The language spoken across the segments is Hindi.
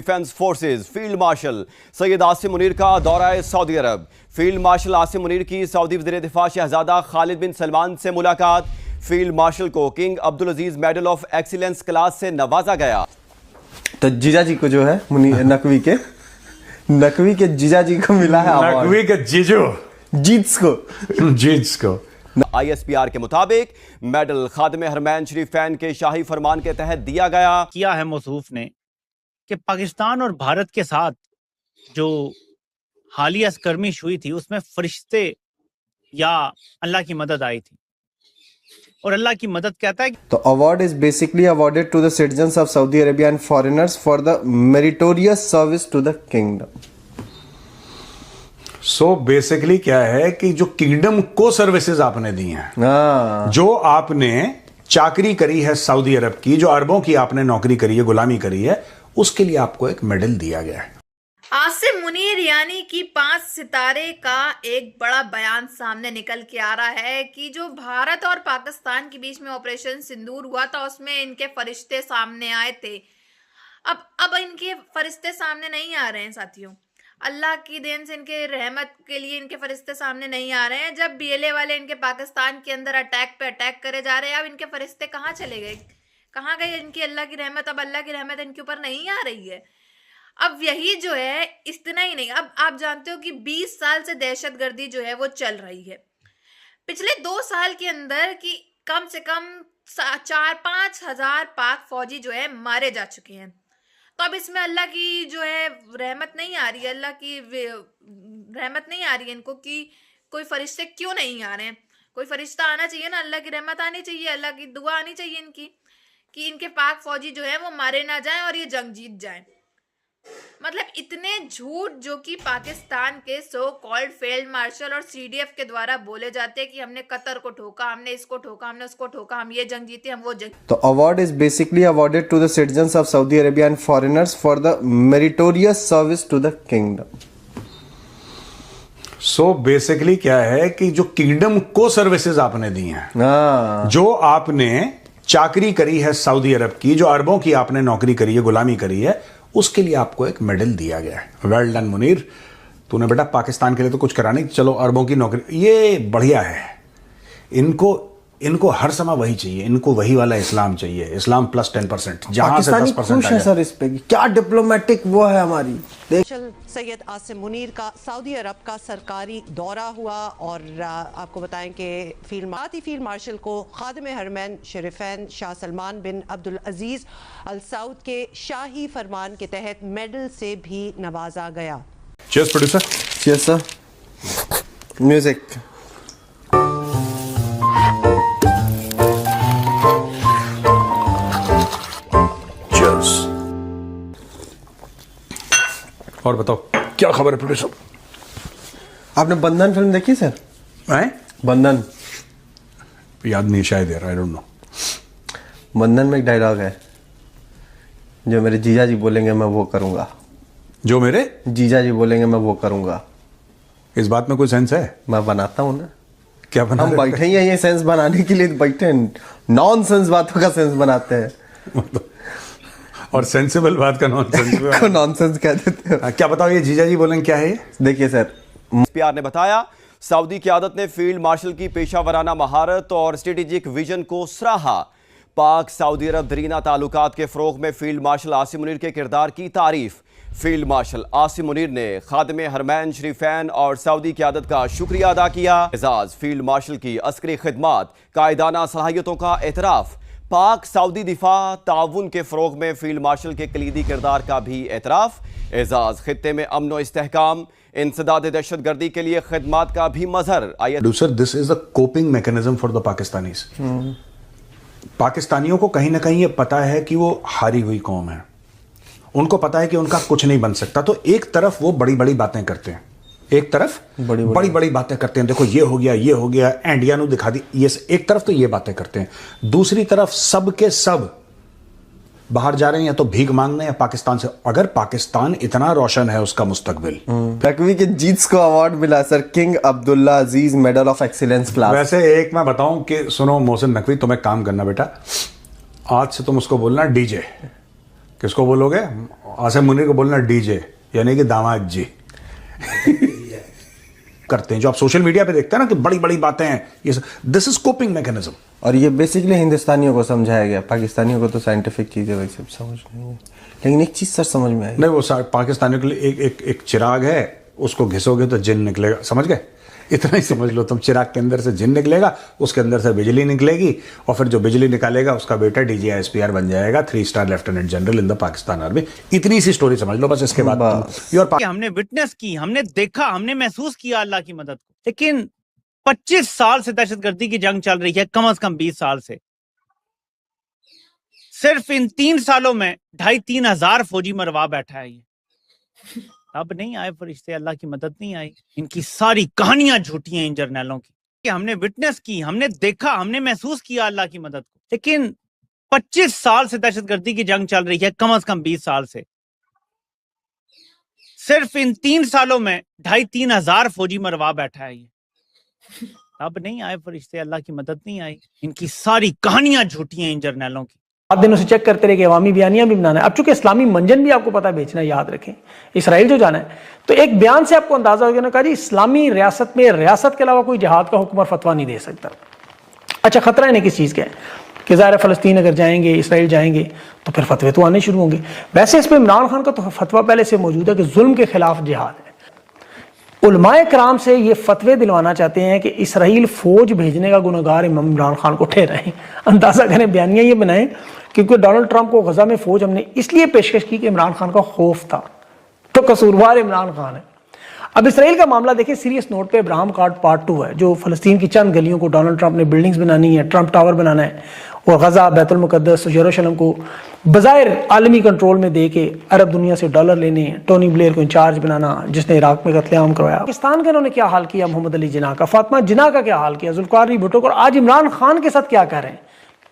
Defence forces field marshal Syed Asim Munir का दौरा सऊदी अरब। फील्ड मार्शल आसिम मुनीर की सऊदी वज़ीर दिफा शहजादा खालिद बिन सलमान से मुलाकात। फील्ड मार्शल को king Abdul Aziz medal of excellence class से नवाजा गया। तो जीजा जी को जो है नकवी के जीजा जी को मिला है नकवी के जीजू जीट्स को ISPR के मुताबिक मेडल खादिम हरमैन शरीफैन के शाही फरमान के तहत दिया गया। किया है मौसूफ ने कि पाकिस्तान और भारत के साथ जो हालिया स्कर्मिश हुई थी उसमें फरिश्ते या अल्लाह की मदद आई थी, और अल्लाह की मदद कहता है। तो award is basically awarded to the citizens of Saudi Arabia and foreigners for the meritorious service to the kingdom. So basically क्या है कि जो किंगडम को सर्विसेज आपने दी हैं, जो आपने चाकरी करी है सऊदी अरब की, जो अरबों की आपने नौकरी करी है, गुलामी करी है, उसके लिए आपको एक मेडल दिया गया है। आसिम मुनीर यानी कि 5 सितारे का एक बड़ा बयान सामने निकल के आ रहा है कि जो भारत और पाकिस्तान के बीच में ऑपरेशन सिंदूर हुआ था उसमें इनके फरिश्ते सामने आए थे। अब इनके फरिश्ते सामने नहीं आ रहे हैं साथियों। अल्लाह की देन से इनके रहमत के लिए इनके फरिश्ते सामने नहीं आ रहे हैं। जब BLA वाले इनके पाकिस्तान के अंदर अटैक पे अटैक करे जा रहे हैं, अब इनके फरिश्ते कहाँ चले गए, कहाँ गए इनकी अल्लाह की रहमत? अब अल्लाह की रहमत इनके ऊपर नहीं आ रही है। अब यही जो है, इतना ही नहीं, अब आप जानते हो कि 20 साल से दहशतगर्दी जो है वो चल रही है। पिछले 2 साल के अंदर की कम से कम 4-5 हजार पाक फौजी जो है मारे जा चुके हैं। तो अब इसमें अल्लाह की जो है रहमत नहीं आ रही है, अल्लाह की रहमत नहीं आ रही है इनको कि कोई फरिश्ते क्यों नहीं आ रहे हैं। कोई फरिश्ता आना चाहिए ना, अल्लाह की रहमत आनी चाहिए, अल्लाह की दुआ आनी चाहिए इनकी कि इनके पाक फौजी जो है वो मारे ना जाएं और ये जंग जीत जाएं। मतलब इतने झूठ जो कि पाकिस्तान के सो कॉल्ड फील्ड मार्शल और CDF के द्वारा बोले जाते हैं कि हमने कतर को ठोका, हमने इसको ठोका, हमने उसको ठोका, हम ये जंग जीते, हम वो जंग। तो award is basically awarded to the citizens of Saudi Arabia and foreigners for the meritorious service to the kingdom. So basically क्या है कि जो किंगडम को सर्विसेज आपने दी हैं, जो आपने चाकरी करी है सऊदी अरब की, जो अरबों की आपने नौकरी करी है, गुलामी करी है, उसके लिए आपको एक मेडल दिया गया है। वेल डन मुनीर, तूने बेटा पाकिस्तान के लिए तो कुछ करा नहीं, चलो अरबों की नौकरी, ये बढ़िया है। इनको हर समय वही चाहिए, इनको वही वाला इस्लाम चाहिए, इस्लाम प्लस 10%, जहां से 10% है सर। इस पे क्या डिप्लोमेटिक वो है हमारी। सैयद आसिम मुनीर का सऊदी अरब का सरकारी दौरा हुआ, और आपको बताएं कि फील्ड मार्शल को खादिम हरमैन शरीफैन शाह सलमान बिन अब्दुल अजीज अल सऊद के शाही फरमान के तहत मेडल से भी नवाजा गया। Cheers producer. Cheers sir. Music. और बताओ क्या खबर है प्रोड्यूसर? आपने बंधन फिल्म देखी सर? बंधन याद नहीं शायद यार, आई डोंट नो। बंधन में एक डायलॉग है, जो मेरे जीजा जी बोलेंगे मैं वो करूंगा। जो मेरे जीजा जी बोलेंगे मैं वो करूंगा। इस बात में कोई सेंस है? मैं बनाता हूं ना। क्या बना? हम बैठे ही हैं ये सेंस बनाने के लिए, बैठे नॉन सेंस बातों का सेंस बनाते हैं और सेंसिबल बात का नॉनसेंस कह देते हैं। क्या बताओ ये जीजा जी बोलेंगे क्या है ये? देखिए सर, ISPR ने बताया सऊदी क़यादत ने फील्ड मार्शल की पेशा वराना महारत और स्ट्रेटेजिक विजन को सराहा। पाक सऊदी अरब दरीना ताल्लुकात के फ़रोग़ में फील्ड मार्शल आसिम मुनीर के किरदार की तारीफ। फील्ड मार्शल आसिम मुनीर ने खादिम हरमैन शरीफैन और सऊदी क़यादत का शुक्रिया अदा किया। एजाज़ फील्ड मार्शल की अस्करी खिदमात, कायदाना सलाहियतों का एतराफ़। पाक सऊदी दिफा ताउन के फ़रोग़ में फील्ड मार्शल के कलीदी किरदार का भी एतराफ़। एजाज़ खित्ते में अमन व इस्तेहकाम, इंसदाद दहशत गर्दी के लिए खिदमात का भी मजहर। Producer, this is the coping mechanism for the Pakistanis. पाकिस्तानियों को कहीं ना कहीं ये पता है कि वो हारी हुई कौम है, उनको पता है कि उनका कुछ नहीं बन सकता। तो एक तरफ वो बड़ी बड़ी बातें करते हैं, एक तरफ बड़ी बड़ी बातें करते हैं, देखो ये हो गया, इंडिया नु दिखा दी, ये एक तरफ तो ये बातें करते हैं, दूसरी तरफ सब के सब बाहर जा रहे हैं या तो भीख मांगने या पाकिस्तान से। अगर पाकिस्तान इतना रोशन है उसका मुस्तकबिल। नकवी के जीट्स को अवार्ड मिला sir, king Abdullah Aziz medal of excellence class. वैसे एक मैं बताऊं कि सुनो मोहसिन नकवी, तुम्हें काम करना बेटा, आज से तुम उसको बोलना डीजे। किसको बोलोगे? आसिम मुनीर को बोलना डीजे, यानी कि दामाद जी करते हैं। जो आप सोशल मीडिया पे देखते हैं ना कि बड़ी बड़ी बातें हैं, ये दिस इज कोपिंग मैकेनिज्म। और ये बेसिकली हिंदुस्तानियों को समझाया गया, पाकिस्तानियों को तो साइंटिफिक चीजें वैसे समझ नहीं है। लेकिन एक चीज सर समझ में आई, नहीं वो पाकिस्तानियों के लिए एक चिराग है, उसको घिसोगे तो जिन निकलेगा, समझ गए? इतना ही समझ लो तुम, चिराग के अंदर से जिन निकलेगा, उसके अंदर से बिजली निकलेगी, और फिर जो बिजली निकालेगा उसका बेटा DGISPR बन जाएगा, 3 star lieutenant general in the Pakistan army. इतनी सी स्टोरी समझ लो बस, इसके बाद कि हमने विटनेस की, हमने देखा, हमने महसूस किया अल्लाह की मदद को। लेकिन 25 साल से दहशतगर्दी की जंग चल रही है, कम से कम 20 साल से। सिर्फ इन 3 सालों में 2,500-3 हजार फौजी मरवा बैठा है ये। अब नहीं आए फरिश्ते, अल्लाह की मदद नहीं आई। इनकी सारी कहानियां झूठी हैं इन जर्नैलों की। कि हमने विटनेस की, हमने देखा, हमने महसूस किया अल्लाह की मदद को। लेकिन 25 साल से दहशतगर्दी की जंग चल रही है, कम से कम 20 साल से। सिर्फ इन 3 सालों में 2,500-3 हजार फौजी मरवा बैठा है ये। अब नहीं आए फरिश्ते, अल्लाह की मदद नहीं आई। इनकी सारी कहानियां झूठी हैं इन जर्नैलों की। आप दिनों से चेक करते रहे कि अवामी बयानियां भी बनाना है। अब चूंकि इस्लामी मंजन भी आपको पता है बेचना है, याद रखें, इसराइल जो जाना है, तो एक बयान से आपको अंदाजा हो गया ना, कहा जी इस्लामी रियासत में रियासत के अलावा कोई जिहाद का हुक्म और फतवा नहीं दे सकता। अच्छा, खतरा इन्हें किस चीज़ का है कि ज़ाहिर फ़लस्तीन अगर जाएंगे, इसराइल जाएंगे, तो फिर फतवे तो आने शुरू होंगे। वैसे इस पर इमरान खान का तो फतवा पहले से मौजूद है कि जुल्म के खिलाफ जिहाद है। उलमाए कराम से ये फतवे दिलवाना चाहते हैं कि इसराइल फौज भेजने का गुनहगार इमरान खान को ठहराएं। अंदाजा करें, बयानियां ये बनाएं क्योंकि डोनाल्ड ट्रंप को गजा में फौज हमने इसलिए पेशकश की कि इमरान खान का खौफ था, तो कसूरवार इमरान खान है। अब इसराइल का मामला देखिए, सीरियस नोट पे अब्राहम कार्ड पार्ट 2 है, जो फलस्तीन की चंद गलियों को डोनाल्ड ट्रंप ने बिल्डिंग्स बनानी है, ट्रंप टावर बनाना है, और गजा, बैतुल मुकद्दस, यरूशलेम को बज़ाहिर आलमी कंट्रोल में दे के अरब दुनिया से डॉलर लेने, टोनी ब्लेयर को इंचार्ज बनाना, जिसने इराक में कत्लेआम करवाया। पाकिस्तान का इन्होंने क्या हाल किया, मोहम्मद अली जिन्ना का, फातिमा जिन्ना का क्या हाल किया, जुल्फकार भुट्टो को, और आज इमरान खान के साथ क्या कर रहे हैं।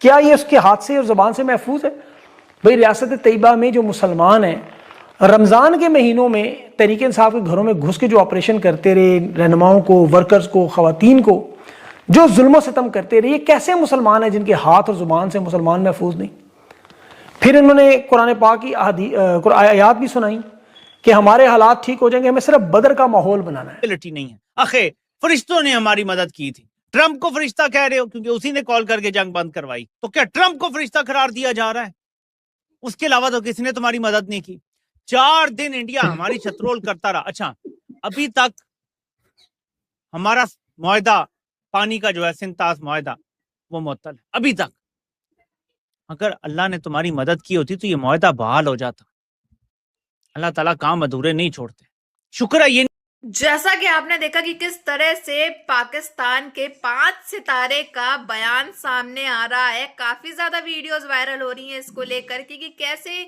क्या ये उसके हाथ से और ज़बान से महफूज है? भाई रियासत तैयबा में जो मुसलमान हैं, रमज़ान के महीनों में तहरीक इंसाफ के घरों में घुस के जो ऑपरेशन करते रहे, रहनुमाओं को, वर्कर्स को, खवातीन को जो जुल्म सितम करते रहे, ये कैसे मुसलमान हैं जिनके हाथ और ज़ुबान से मुसलमान महफूज नहीं? फिर इन्होंने कुरान पाक की आयात भी सुनाई कि हमारे हालात ठीक हो जाएंगे, हमें सिर्फ बदर का माहौल बनाना है। नहीं है आखिर फरिश्तों ने हमारी मदद की थी। ट्रंप को फरिश्ता कह रहे हो क्योंकि उसी ने कॉल करके जंग बंद करवाई, तो क्या ट्रंप को फरिश्ता करार दिया जा रहा है? उसके अलावा तो किसी ने तुम्हारी मदद नहीं की। 4 दिन इंडिया हमारी छत्रोल करता रहा। अच्छा, अभी तक हमारा मुआहदा पानी का जो है, सिंतास मुआहदा, वो मुअत्तल है अभी तक। अगर अल्लाह ने तुम्हारी मदद की होती तो ये मुआहदा बहाल हो जाता। अल्लाह ताला काम अधूरे नहीं छोड़ते। शुक्र है ये। जैसा कि आपने देखा कि किस तरह से पाकिस्तान के 5 सितारे का बयान सामने आ रहा है। काफी ज्यादा वीडियोस वायरल हो रही हैं इसको लेकर कि कैसे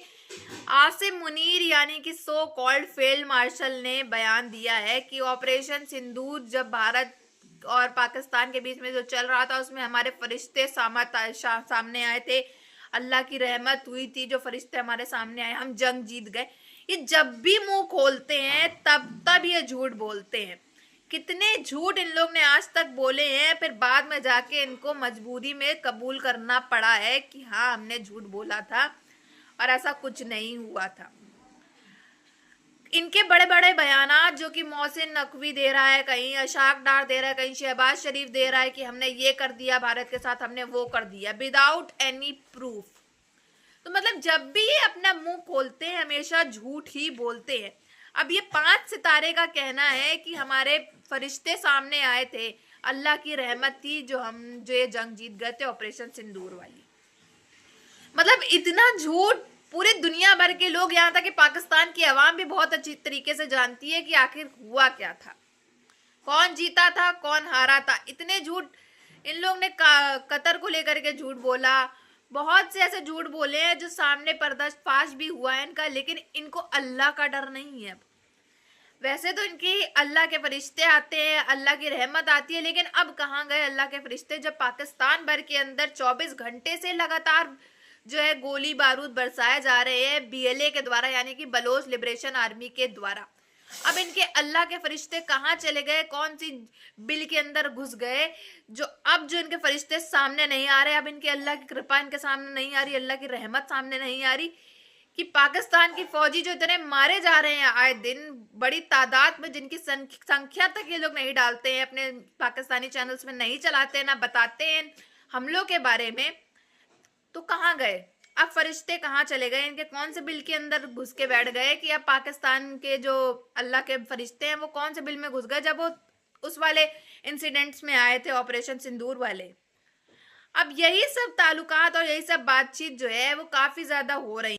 आसिम मुनीर यानी कि सो कॉल्ड फील्ड मार्शल ने बयान दिया है कि ऑपरेशन सिंदूर जब भारत और पाकिस्तान के बीच में जो चल रहा था, उसमें हमारे फरिश्ते सामने आए थे, अल्लाह की रहमत हुई थी, जो फरिश्ते हमारे सामने आए, हम जंग जीत गए। ये जब भी मुंह खोलते हैं तब ये झूठ बोलते हैं। कितने झूठ इन लोग ने आज तक बोले हैं, फिर बाद में जाके इनको मजबूरी में कबूल करना पड़ा है कि हाँ हमने झूठ बोला था और ऐसा कुछ नहीं हुआ था। इनके बड़े बड़े बयानात जो कि मोहसिन नकवी दे रहा है, कहीं अशाक डार दे रहा है, कहीं शहबाज शरीफ दे रहा है कि हमने ये कर दिया भारत के साथ, हमने वो कर दिया, विदाउट एनी प्रूफ। तो मतलब जब भी ये अपना मुंह खोलते हैं हमेशा झूठ ही बोलते हैं। अब ये 5 सितारे का कहना है कि हमारे फरिश्ते सामने आए थे, अल्लाह की रहमत थी जो ये जंग जीत गए थे, ऑपरेशन सिंदूर वाली। मतलब इतना झूठ पूरे दुनिया भर के लोग, यहाँ तक कि पाकिस्तान की आवाम भी बहुत अच्छी तरीके से जानती है कि आखिर हुआ क्या था, कौन जीता था, कौन हारा था। इतने झूठ इन लोग ने कतर को लेकर के झूठ बोला, बहुत से ऐसे झूठ बोले हैं जो सामने पर्दाफाश भी हुआ है इनका, लेकिन इनको अल्लाह का डर नहीं है। वैसे तो इनकी अल्लाह के फरिश्ते आते हैं, अल्लाह की रहमत आती है, लेकिन अब कहाँ गए अल्लाह के फरिश्ते जब पाकिस्तान भर के अंदर 24 घंटे से लगातार जो है गोली बारूद बरसाए जा रहे हैं BLA के द्वारा, यानी कि बलोच लिबरेशन आर्मी के द्वारा। अब इनके अल्लाह के फरिश्ते कहाँ चले गए, कौन सी बिल के अंदर घुस गए जो इनके फरिश्ते सामने नहीं आ रहे। अब इनके अल्लाह की कृपा इनके सामने नहीं आ रही, अल्लाह की रहमत सामने नहीं आ रही। कि पाकिस्तान की फौजी जो इतने मारे जा रहे हैं आए दिन, बड़ी तादाद में, जिनकी संख्या तक ये लोग नहीं डालते हैं, अपने पाकिस्तानी चैनल्स में नहीं चलाते हैं, ना बताते हैं हमलों के बारे में, तो कहाँ गए अब फरिश्ते? कहाँ चले गए? इनके कौन से बिल के अंदर घुस के बैठ गए कि अब पाकिस्तान के जो अल्लाह के फरिश्ते हैं वो कौन से बिल में घुस गए जब वो उस वाले इंसिडेंट्स में आए थे, ऑपरेशन सिंदूर वाले। अब यही सब ताल्लुकात और यही सब बातचीत जो है वो काफी ज्यादा हो रही